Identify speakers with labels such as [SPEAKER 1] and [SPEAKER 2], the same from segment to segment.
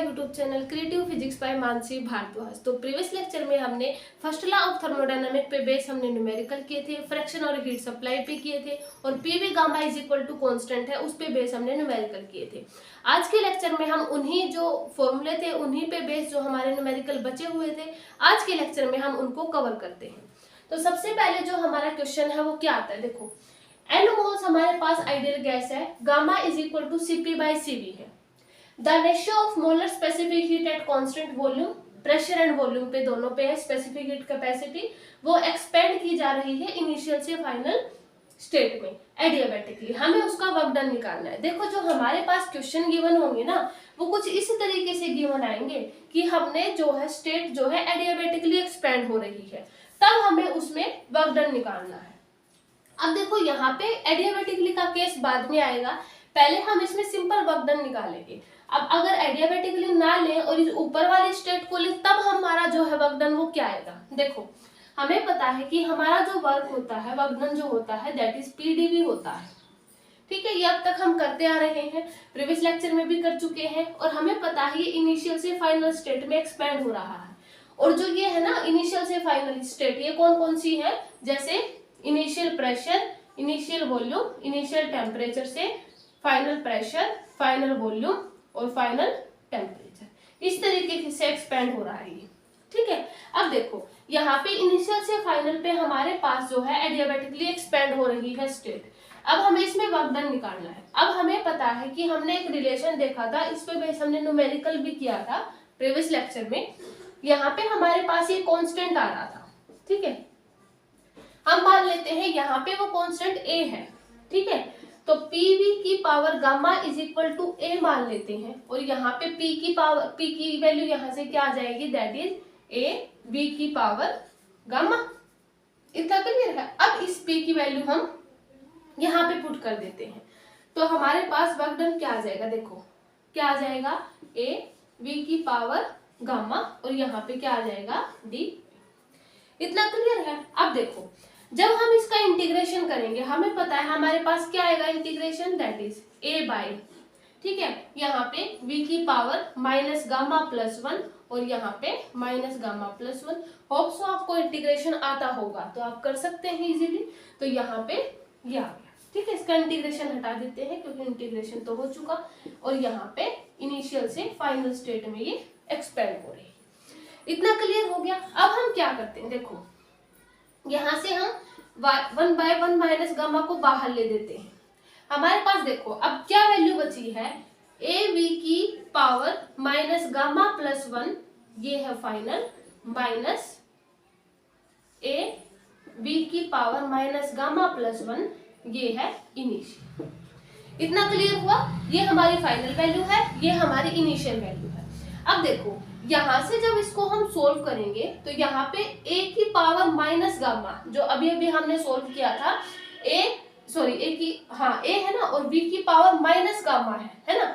[SPEAKER 1] My YouTube channel creative physics by Manasi Bhardwaj. तो previous lecture में हमने फर्स्ट लॉ ऑफ थर्मोडायनामिक पे बेस हमने न्यूमेरिकल किए थे, फ्रैक्शन और हीट सप्लाई पे किए थे, और P V gamma is equal to constant है उस पे बेस हमने न्यूमेरिकल किए थे। आज के लेक्चर में हम उन्हीं जो फॉर्मूले थे उन्हीं पे बेस जो हमारे न्यूमेरिकल बचे हुए थे, आज के लेक्चर में हम उनको कवर करते हैं। तो सबसे पहले जो हमारा क्वेश्चन है वो क्या आता है, देखो एन मोल्स हमारे पास आइडियल गैस है, gamma is equal to Cp by Cv है। The ratio of molar specific heat at constant volume, pressure and volume पे दोनों पे है स्पेसिफिक हीट कैपेसिटी, वो एक्सपेंड की जा रही है इनिशियल से फाइनल स्टेट में एडियाबैटिकली। हमें उसका वर्क डन निकालना है। देखो जो हमारे पास क्वेश्चन गिवन होंगे ना वो कुछ इस तरीके से गिवन आएंगे कि हमने जो है स्टेट जो है एडियाबैटिकली एक्सपेंड हो रही है, तब हमें उसमें वर्क डन निकालना है। अब देखो यहाँ पे एडियाबैटिकली का केस बाद में आएगा, पहले हम इसमें सिंपल वर्क डन निकालेंगे। अब अगर एडियाबैटिकली ना ले और इस ऊपर वाली स्टेट को ले तब हमारा जो है वर्क डन वो क्या आएगा। देखो हमें पता है कि हमारा जो वर्क होता है वर्क डन जो होता है दैट इज पीडीवी होता है, ठीक है। ये अब तक हम करते आ रहे हैं, प्रीवियस लेक्चर में भी कर चुके हैं, और हमें पता है ये इनिशियल से फाइनल स्टेट में एक्सपेंड हो रहा है। और जो ये है ना इनिशियल से फाइनल स्टेट, ये कौन कौन सी है, जैसे initial pressure, initial volume, initial temperature से फाइनल प्रेशर, फाइनल वॉल्यूम और फाइनल टेम्परेचर, इस तरीके से एक्सपेंड हो रहा है ये, ठीक है। अब देखो यहाँ पे इनिशियल से फाइनल पे हमारे पास जो है एडियाबैटिकली एक्सपेंड हो रही है स्टेट। अब हमें इसमें वर्क डन निकालना है। अब हमें पता है कि हमने एक रिलेशन देखा था, इस पे बेस हमने न्यूमेरिकल भी किया था प्रीवियस लेक्चर में। यहाँ पे हमारे पास ये कांस्टेंट आ रहा था, ठीक है। हम मान लेते हैं यहाँ पे वो कांस्टेंट a है, ठीक है। तो pv की power gamma is equal to a मान लेते हैं, और यहाँ पे p की वैल्यू यहाँ से क्या आ जाएगी, दैट इज a v की पावर गामा। इतना क्लियर है। अब इस p की वैल्यू हम यहाँ पे पुट कर देते हैं, तो हमारे पास वर्क डन क्या आ जाएगा, देखो क्या आ जाएगा, a v की पावर गामा, और यहाँ पे क्या आ जाएगा d। इतना क्लियर है। अब देखो जब हम इसका इंटीग्रेशन करेंगे हमें पता है हमारे पास क्या आएगा integration, that is a by, ठीक है, यहाँ पे v की पावर माइनस गामा प्लस 1 और यहाँ पे minus gamma plus 1। Hope so आपको इंटीग्रेशन आता होगा तो आप कर सकते हैं इजीली। तो यहाँ पे ये आ गया, ठीक है। इसका इंटीग्रेशन हटा देते हैं क्योंकि इंटीग्रेशन तो हो चुका, और यहाँ पे इनिशियल से फाइनल स्टेट में ये एक्सपेंड हो रही है। इतना क्लियर हो गया। अब हम क्या करते हैं, देखो यहाँ से हम 1 बाय 1 माइनस गामा को बाहर ले देते हैं। हमारे पास देखो अब क्या वैल्यू बची है, ए वी की पावर माइनस गामा प्लस 1, ये है फाइनल, माइनस ए वी की पावर माइनस गामा प्लस 1, ये है इनिशियल। इतना क्लियर हुआ। ये हमारी फाइनल वैल्यू है, ये हमारी इनिशियल वैल्यू है। अब देखो यहाँ से जब इसको हम सोल्व करेंगे तो यहाँ पे a की पावर माइनस गामा जो अभी अभी हमने सोल्व किया था, a है ना, और b की पावर माइनस गामा है ना,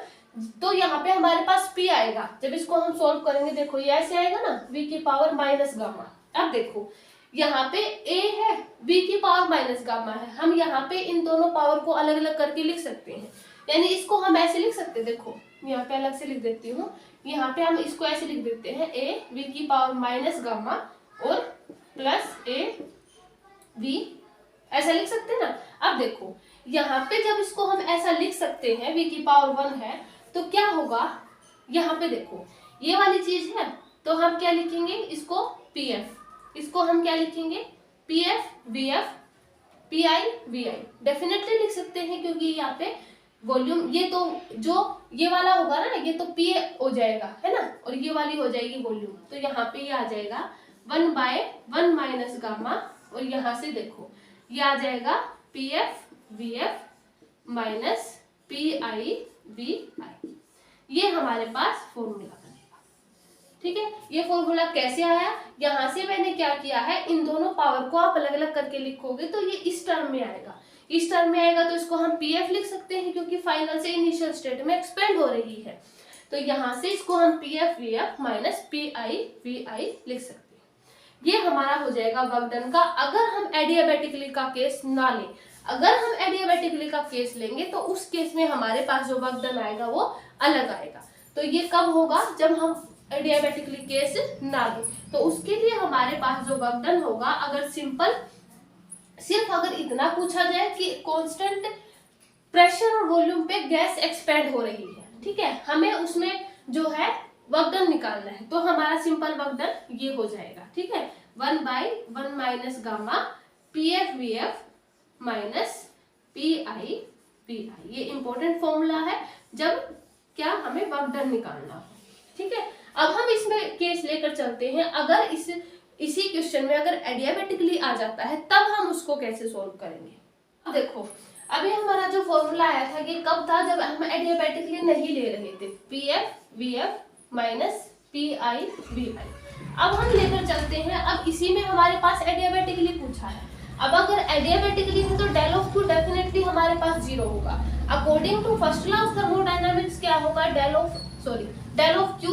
[SPEAKER 1] तो यहाँ पे हमारे पास p आएगा। जब इसको हम सोल्व करेंगे देखो ये ऐसे आएगा ना, v की पावर माइनस गामा। अब देखो यहाँ पे a है, v की पावर माइनस गामा है, हम यहाँ पे इन दोनों पावर को अलग अलग करके लिख सकते हैं। यानी इसको हम ऐसे लिख सकते हैं, देखो यहाँ पे अलग से लिख देती हूँ, यहाँ पे हम इसको ऐसे लिख देते हैं a v की पावर माइनस गामा और प्लस a v, ऐसा लिख सकते हैं ना। अब देखो यहाँ पे जब इसको हम ऐसा लिख सकते हैं v की पावर 1 है तो क्या होगा, यहाँ पे देखो ये वाली चीज है तो हम क्या लिखेंगे इसको pf, इसको हम क्या लिखेंगे pf vf pi vi, definitely लिख सकते हैं क्योंकि यहाँ पे वॉल्यूम, ये तो जो ये वाला होगा ना ये तो P हो जाएगा है ना, और ये वाली हो जाएगी वॉल्यूम, तो यहाँ पे ये आ जाएगा 1 बाय 1 माइनस गामा, और यहाँ से देखो ये आ जाएगा PF VF minus PI VI। ये हमारे पास फॉर्मूला बनेगा, ठीक है। ये फॉर्मूला कैसे आया, यहाँ से मैंने क्या किया है, इन दोनों पावर को आप अलग अलग करके लिखोगे तो ये इस टर्म में आएगा। इस टर्म में आएगा तो इसको हम PF लिख सकते हैं क्योंकि फाइनल से इनिशियल स्टेट में एक्सपेंड हो रही है, तो यहाँ से इसको हम PF VF minus PI VI लिख सकते हैं। ये हमारा हो जाएगा वर्क डन का। अगर हम एडियाबैटिकली का केस ना लें, अगर हम एडियाबैटिकली का केस लेंगे तो उस केस में हमारे पास जो वर्क डन आएगा वो अलग आएगा। तो ये कब होगा, जब हम एडियाबेटिकली केस ना लें। तो उसके लिए हमारे पास जो वर्क डन होगा, अगर सिर्फ अगर इतना पूछा जाए कि कांस्टेंट प्रेशर और वॉल्यूम पे गैस एक्सपेंड हो रही है, ठीक है, हमें उसमें जो है वर्क डन निकालना है, तो हमारा सिंपल वर्क डन ये हो जाएगा, ठीक है, 1/1 minus gamma PF/VF minus PI/VI। ये इंपॉर्टेंट फॉर्मूला है जब क्या हमें वर्क डन निकालना हो, ठीक है। अब हम इसमें केस लेकर चलते हैं, अगर इसी क्वेश्चन में अगर एडियाबेटिकली आ जाता है तब हम उसको कैसे सोल्व करेंगे। अब देखो, अभी हमारा जो फॉर्मूला आया था ये कब था, जब हम एडियाबेटिकली नहीं ले रहे थे, PF/VF माइनस PI/VI। अब हम लेकर चलते हैं, अब इसी में हमारे पास एडियाबेटिकली पूछा है। अब अगर एडियाबेटिकली है तो डेल ऑफ Q डेफिनेटली हमारे पास 0 होगा। According to first law of thermodynamics क्या होगा, डेल ऑफ Q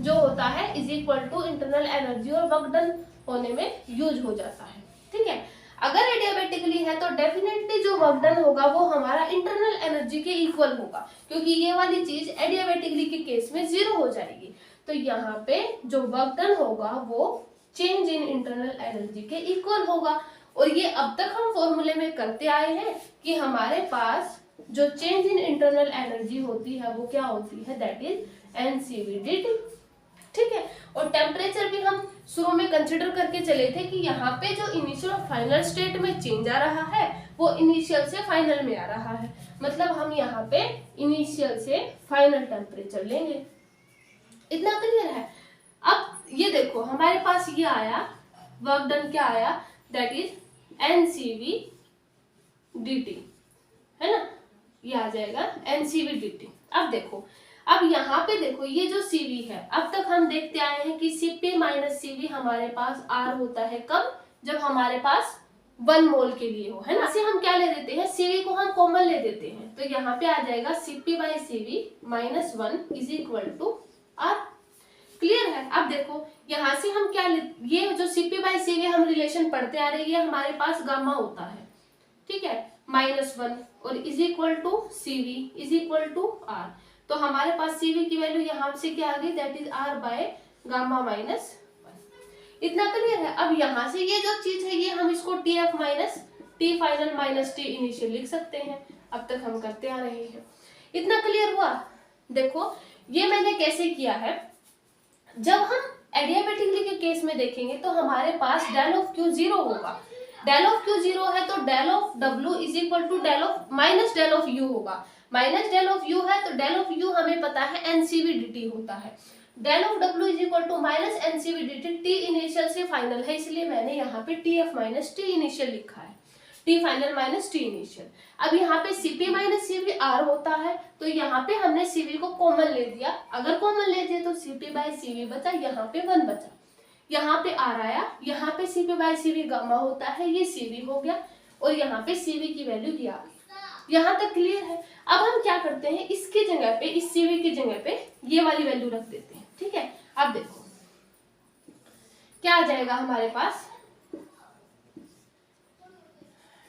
[SPEAKER 1] जो होता है is equal to internal energy, और वर्क डन होने में यूज हो जाता है, ठीक है। अगर एडियाबेटिकली है तो डेफिनेटली जो वर्क डन होगा वो हमारा इंटरनल एनर्जी के इक्वल होगा, क्योंकि ये वाली चीज एडियाबेटिकली के केस में 0 हो जाएगी। तो यहाँ पे जो वर्क डन होगा वो चेंज इन इंटरनल एनर्जी के इक्वल होगा। और ये अब तक हम फॉर्मूले में करते आए हैं कि हमारे पास जो चेंज इन इंटरनल एनर्जी होती है वो क्या होती है, दैट इज NCV/dt, ठीक है। और टेम्परेचर भी हम शुरू में कंसिडर करके चले थे कि यहाँ पे जो इनिशियल और फाइनल स्टेट में चेंज आ रहा है वो इनिशियल से फाइनल में आ रहा है, मतलब हम यहाँ पे इनिशियल से फाइनल टेम्परेचर लेंगे। इतना क्लियर है। अब ये देखो हमारे पास ये आया वर्क डन, क्या आया, दैट इज NCV/dt, है ना, ये आ जाएगा NCV/dt। अब देखो, अब यहाँ पे देखो ये जो CV है, अब तक हम देखते आए हैं कि Cp माइनस CV हमारे पास R होता है कब, जब हमारे पास 1 मोल के लिए हो, है ना। इसे हम क्या ले देते हैं, CV को हम कॉमन ले देते हैं, तो यहाँ पे आ जाएगा Cp/CV minus 1 is equal to R। Clear है। अब देखो यहाँ से हम क्या ये जो Cp/CV हम रिलेशन पढ़ते आ रहे हैं, ये हमारे पास गामा होता है, ठीक है, -1 और is equal to CV is equal to R। तो हमारे पास CV की वैल्यू यहाँ से क्या आ गई, दैट इज R/गामा माइनस 1। इतना क्लियर है। अब यहाँ से ये जो चीज है ये हम इसको TF minus T final minus T initial लिख सकते हैं, अब तक हम करते आ रहे हैं। इतना क्लियर हुआ। देखो ये मैंने कैसे किया है, जब हम एडियाबेटिकली के केस में देखेंगे तो हमारे पास डेल ऑफ Q 0 होगा। डेल ऑफ Q 0 है तो del of W is equal to minus del of U होगा। माइनस डेल ऑफ U है तो डेल ऑफ U हमें पता है NCV/dt होता है। Del of W is equal to minus NCV/dt, T initial से फाइनल है इसलिए मैंने यहाँ पे TF माइनस T इनिशियल लिखा है, T final minus T initial. अब यहाँ पे Cp माइनस CV R होता है, तो यहाँ पे हमने CV को कॉमन ले दिया। अगर कॉमन ले दिया तो Cp/CV बचा, यहाँ पे 1 बचा, यहाँ पे R आया, यहाँ पे Cp/CV गामा होता है, ये CV हो गया, और यहाँ पे CV की वैल्यू ये आ गई। यहाँ तक क्लियर है। अब हम क्या करते हैं, इसकी जगह पे, इस CV की जगह पे ये वाली वैल्यू रख देते हैं, ठीक है। अब देखो क्या आ जाएगा हमारे पास,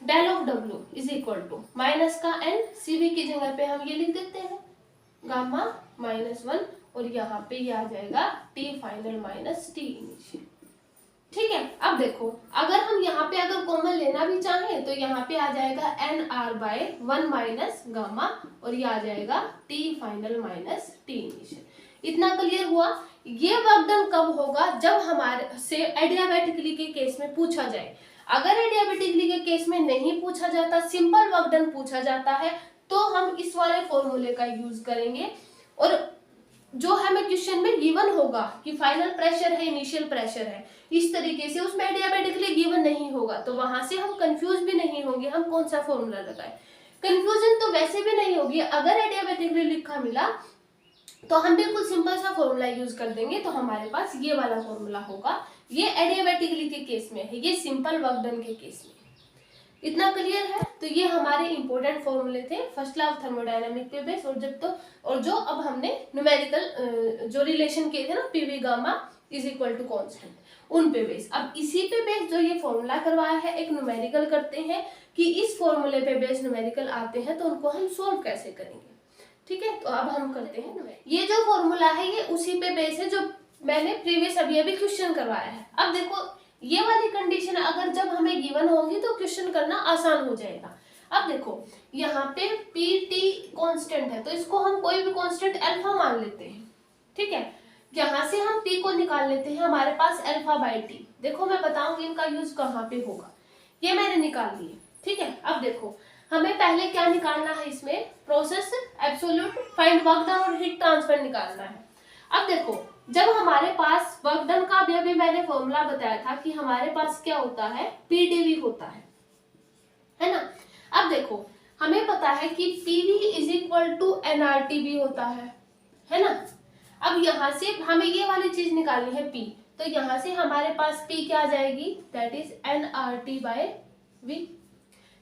[SPEAKER 1] del of W is equal to minus का n, CV की जगह पे हम ये लिख देते हैं गामा -1, और यहाँ पे ये आ जाएगा T final minus T initial, ठीक है। अब देखो अगर हम यहाँ पे अगर कॉमन लेना भी चाहें तो यहाँ पे आ जाएगा NR/1 माइनस गामा, और ये आ जाएगा T final minus T initial. इतना क्लियर हुआ। ये वर्क डन कब होगा, जब हमारे से एडियाबेटिकली के केस में पूछा जाए। अगर एडियाबेटिकली के केस में नहीं पूछा जाता, सिंपल वर्क डन पूछा जाता है, तो हम इस वाले फॉर्मूले का यूज करेंगे, और जो हमें क्वेश्चन में गिवन होगा कि फाइनल प्रेशर है, इनिशियल प्रेशर है, इस तरीके से उसमें एडियाबेटिकली गिवन नहीं होगा, तो वहां से हम कंफ्यूज भी नहीं होंगे हम कौन सा फॉर्मूला लगाएं। कंफ्यूजन तो वैसे भी नहीं होगी, अगर एडियाबेटिकली लिखा मिला तो हम बिल्कुल सिंपल सा फॉर्मूला यूज कर देंगे, तो हमारे पास ये वाला फॉर्मूला होगा। ये एडियाबेटिकली के केस में है, ये सिंपल वर्क डन के केस में। इतना क्लियर है। तो ये हमारे इंपॉर्टेंट फॉर्मूले थे फर्स्ट लॉ ऑफ थर्मोडायनामिक पे बेस, और जो अब हमने न्यूमेरिकल जो रिलेशन किए थे ना, PV gamma is equal to constant, उन पे बेस। अब इसी पे बेस जो ये फॉर्मूला करवाया है, एक न्यूमेरिकल करते हैं कि इस फॉर्मूले पे बेस न्यूमेरिकल आते हैं तो उनको हम सोल्व कैसे करेंगे। ठीक है, तो अब हम करते हैं। ये जो फॉर्मूला है ये उसी पे बेस है जो मैंने प्रीवियस अभी क्वेश्चन करवाया है। अब देखो ये वाली कंडीशन अगर जब हमें गिवन होगी तो क्वेश्चन करना आसान हो जाएगा। अब देखो यहाँ पे पी टी कॉन्स्टेंट है, तो इसको हम कोई भी कॉन्स्टेंट अल्फा मान लेते हैं। ठीक है, यहाँ से हम p को निकाल लेते हैं, हमारे पास अल्फा बाई टी। देखो मैं बताऊंगी इनका यूज कहाँ पे होगा, ये मैंने निकाल लिए। ठीक है, अब देखो हमें पहले क्या निकालना है, इसमें process absolute find work done और हीट ट्रांसफर निकालना है। अब देखो जब हमारे पास वर्क डन का भी मैंने फॉर्मूला बताया था कि हमारे पास क्या होता है, पीडीवी होता है ना। अब देखो हमें पता है कि पीवी इज इक्वल टू एनआरटीवी होता है ना। अब यहाँ से हमें ये वाली चीज निकालनी है P, तो यहाँ से हमारे पास P क्या आ जाएगी, that is NRT by V।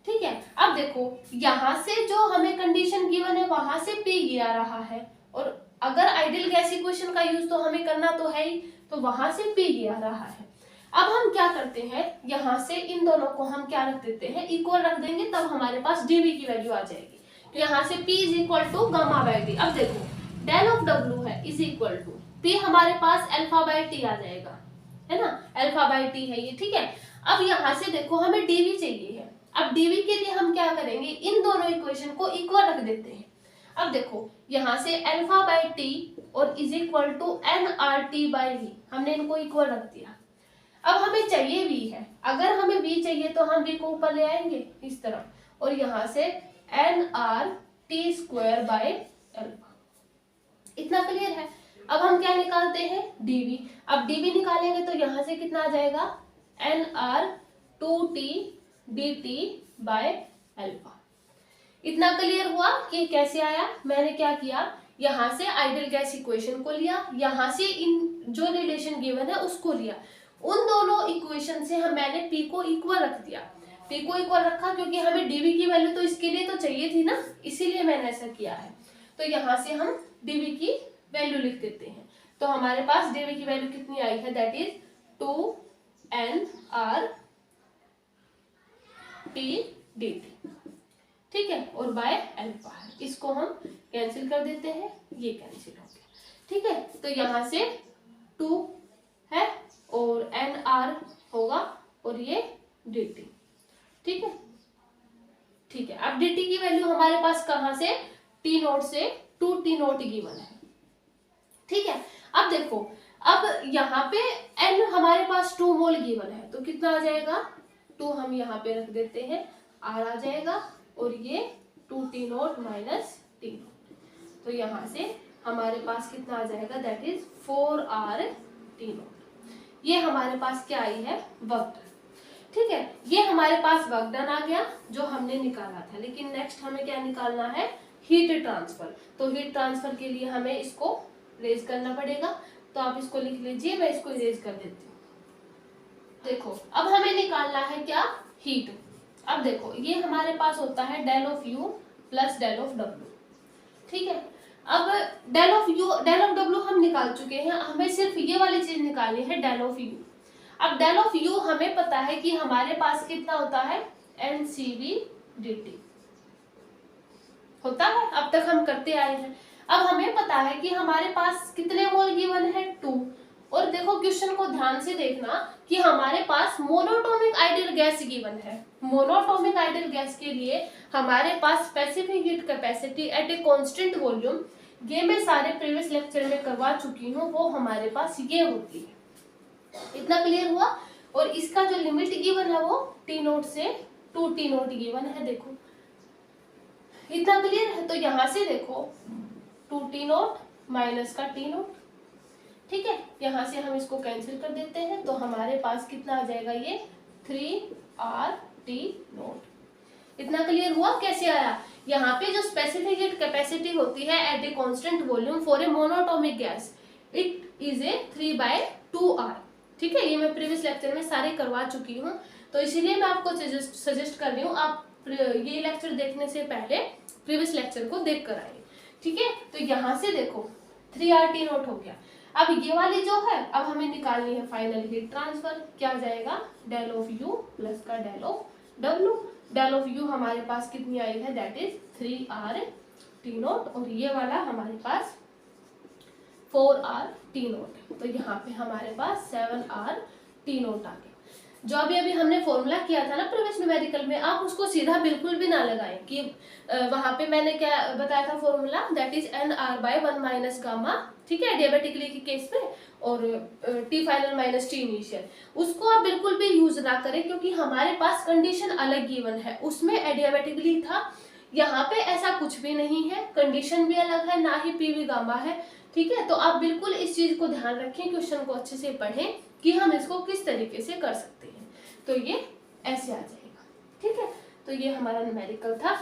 [SPEAKER 1] ठीक है, अब देखो यहाँ से जो हमें कंडीशन गिवन है वहां से P आ रहा है, और अगर आइडियल गैस इक्वेशन का यूज तो हमें करना तो है ही, तो वहां से P आ रहा है। अब हम क्या करते हैं, यहाँ से इन दोनों को हम क्या रख देते हैं, इक्वल रख देंगे, तब हमारे पास dV की वैल्यू आ जाएगी। तो यहाँ से P is equal to gamma by T. अब देखो डेल ऑफ W है इज इक्वल टू P, हमारे पास अल्फा बाई टी आ जाएगा, है ना, अल्फा बाई टी है ये। ठीक है, अब यहाँ से देखो हमें dV चाहिए है। अब dV के लिए हम क्या करेंगे, इन दोनों इक्वेशन को इक्वल रख देते हैं। अब देखो यहाँ से अल्फा बाई टी और is equal to NRT by V, हमने इनको इक्वल रख दिया। अब हमें चाहिए V है, अगर हमें V चाहिए तो हम V को ऊपर ले आएंगे इस तरफ, और यहाँ से NRT स्क्वायर बाय अल्फा। इतना क्लियर है। अब हम क्या निकालते हैं, dV। अब dV निकालेंगे तो यहाँ से कितना आ जाएगा, NR2T dt बाय अल्फा। इतना क्लियर हुआ कि कैसे आया। मैंने क्या किया, यहाँ से आइडियल गैस इक्वेशन को लिया, यहाँ से इन जो रिलेशन गिवन है उसको लिया, उन दोनों इक्वेशन से मैंने P को इक्वल रख दिया। P को इक्वल रखा क्योंकि हमें dV की वैल्यू तो इसके लिए तो चाहिए थी ना, इसीलिए मैंने ऐसा किया है। तो यहाँ से हम dV की वैल्यू लिख देते हैं, तो हमारे पास dV की वैल्यू कितनी आई है, दैट इज 2NRT dt। ठीक है, और बाय अल्फा है, इसको हम कैंसिल कर देते हैं, ये कैंसिल हो गया। ठीक है, तो यहाँ से 2 है और NR होगा और ये dt। ठीक है, ठीक है, अब dt की वैल्यू हमारे पास कहाँ से, T नोट से 2T नोट गिवन है। ठीक है, अब देखो अब यहाँ पे N हमारे पास 2 मोल गिवन है, तो कितना आ जाएगा, 2 हम यहाँ पे रख देते हैं, R आ जाएगा, और ये 2T note minus T note, तो यहाँ से हमारे पास कितना आ जाएगा, दैट इज 4RT नोट। ये हमारे पास क्या आई है, वर्क डन। ठीक है, ये हमारे पास वर्क डन आ गया जो हमने निकाला था। लेकिन नेक्स्ट हमें क्या निकालना है, हीट ट्रांसफर। तो हीट ट्रांसफर के लिए हमें इसको रेज करना पड़ेगा, तो आप इसको लिख लीजिए, मैं इसको रेज कर देती हूँ। देखो अब हमें निकालना है क्या, हीट। अब देखो ये हमारे पास होता है del of U plus del of W। ठीक है, अब डेल ऑफ W हम निकाल चुके हैं, हमें सिर्फ ये वाली चीज निकालनी है, डेल ऑफ U। अब डेल ऑफ U हमें पता है कि हमारे पास कितना होता है, NCV dt होता है, अब तक हम करते आए हैं। अब हमें पता है कि हमारे पास कितने मोल गिवन है, 2। और देखो क्वेश्चन को ध्यान से देखना कि हमारे पास मोनोटोमिक आइडियल गैस गिवन है। मोनोटोमिक आइडियल गैस के लिए हमारे पास specific heat capacity at a constant volume, ये मैं सारे प्रीवियस लेक्चर में करवा चुकी हूँ, वो हमारे पास ये होती है। इतना क्लियर हुआ। और इसका जो लिमिट गिवन है वो T नोट से 2T नोट गिवन है, देखो इतना क्लियर है। तो यहाँ से देखो 2T नोट माइनस का T नोट। ठीक है, यहाँ से हम इसको कैंसिल कर देते हैं, तो हमारे पास कितना आ जाएगा, ये 3RT नोट। इतना क्लियर हुआ कैसे आया। यहाँ पे जो स्पेसिफिक हीट कैपेसिटी होती है at a constant volume for a monatomic gas, it is a 3/2R। ठीक है, ये मैं प्रीवियस लेक्चर में सारे करवा चुकी हूँ, तो इसीलिए मैं आपको सजेस्ट कर रही हूँ आप ये लेक्चर देखने से पहले प्रीवियस लेक्चर को देख कर आइए। ठीक है, तो यहाँ से देखो 3RT नोट हो गया। अब ये वाली जो है अब हमें निकालनी है फाइनल हीट ट्रांसफर, क्या आ जाएगा, डेल ऑफ U प्लस का del of W। Del of U हमारे पास कितनी आई है, that is 3R T not, और ये वाला हमारे पास 4r टी नॉट। तो यहाँ पे हमारे पास 7r टी नॉट आ गया। जो अभी हमने फॉर्मूला किया था ना प्रीवियस न्यूमेरिकल में, आप उसको सीधा बिल्कुल भी ना लगाएं कि वहां पे मैंने क्या बताया था formula, that is nr/1 minus gamma, ठीक है, एडियाबेटिकली के केस में, और T final minus T initial, उसको आप बिल्कुल भी यूज ना करें क्योंकि हमारे पास कंडीशन अलग गिवन है, उसमें एडियाबेटिकली था, यहाँ पे ऐसा कुछ भी नहीं है, कंडीशन भी अलग है, ना ही पी वी गामा है, ठीक है। तो आप बिल्कुल इस चीज को ध्यान रखें, क्वेश्चन को अच्छे से पढ़ें कि हम इसको किस तरीके से कर सकते हैं। तो ये ऐसे आ जाएगा, ठीक है। तो ये हमारा न्यूमेरिकल था।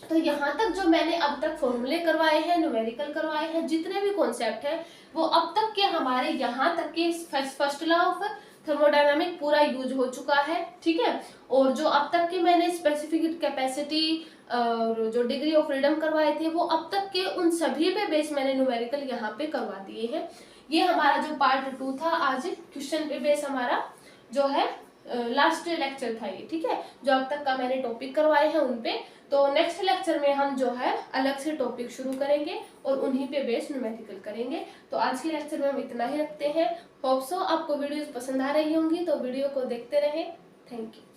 [SPEAKER 1] तो यहाँ तक जो मैंने अब तक फॉर्मूले करवाए हैं, न्यूमेरिकल करवाए हैं, जितने भी कॉन्सेप्ट हैं वो अब तक के हमारे यहाँ तक के फर्स्ट लॉ ऑफ थर्मोडायनामिक पूरा यूज हो चुका है, ठीक है। और जो अब तक के मैंने स्पेसिफिक कैपेसिटी और जो डिग्री ऑफ फ्रीडम करवाए थे वो अब तक के उन सभी पे बेस मैंने न्यूमेरिकल यहाँ पे करवा दिए हैं। ये हमारा जो पार्ट 2 था, आज क्वेश्चन पे बेस हमारा जो है लास्ट लेक्चर था ये, ठीक है, जो अब तक का मैंने टॉपिक करवाए हैं उन पे। तो नेक्स्ट लेक्चर में हम जो है अलग से टॉपिक शुरू करेंगे और उन्हीं पे बेस न्यूमेरिकल करेंगे। तो आज के लेक्चर में हम इतना ही रखते हैं। होप सो आपको वीडियोस पसंद आ रही होंगी, तो वीडियो को देखते रहें। Thank you.